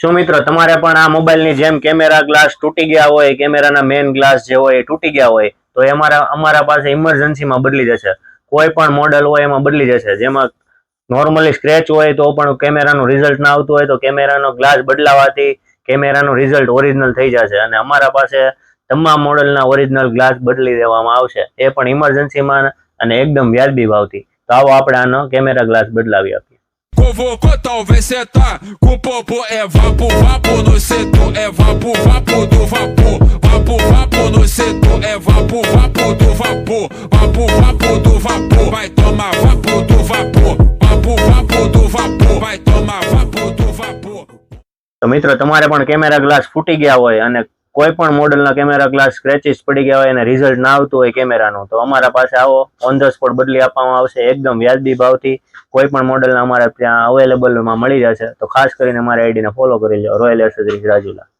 શું મિત્રો તમારે પણ આ મોબાઈલની જેમ કેમેરા ગ્લાસ તૂટી ગયા હોય, કેમેરાના મેઇન ગ્લાસ જે હોય એ તૂટી ગયા હોય તો એ અમારા પાસે ઇમરજન્સીમાં બદલી જશે. કોઈ પણ મોડેલ હોય એમાં બદલી જશે. જેમાં નોર્મલી સ્ક્રેચ હોય તો પણ કેમેરાનું રિઝલ્ટ ના આવતું હોય તો કેમેરાનો ગ્લાસ બદલાવાથી કેમેરાનું રિઝલ્ટ ઓરિજિનલ થઈ જશે અને અમારા પાસે તમામ મોડેલના ઓરિજિનલ ગ્લાસ બદલી દેવામાં આવશે, એ પણ ઇમરજન્સીમાં અને એકદમ વ્યાજબી ભાવથી. તો આવો આપણે આનો કેમેરા ગ્લાસ બદલાવી આપીએ. Convocou, talvez cê tá com popo, é vapo, vapo no setor, é vapo, vapo do vapor, vapo, vapo no setor, é vapo, vapo do vapor, vapo, vapo do vapor, vai tomar vapo do vapor, vapo, vapo do vapor, vai tomar vapo do vapor. તો મિત્રો તમારે પણ camera glass ફૂટી ગયા હોય અને કોઈ પણ મોડેલના કેમેરા ગ્લાસ સ્ક્રેચીસ પડી ગયા હોય અને રિઝલ્ટ ના આવતું હોય કેમેરાનું, તો અમારા પાસે આવો ઓન ધ સ્પોટ બદલી આપવામાં આવશે એકદમ વ્યાજબી ભાવથી. કોઈ પણ મોડેલના અમારા ત્યાં અવેલેબલમાં મળી જશે. તો ખાસ કરીને અમારી આઈડીને ફોલો કરી લો, રોયલ એસેસરીઝ રાજુલા.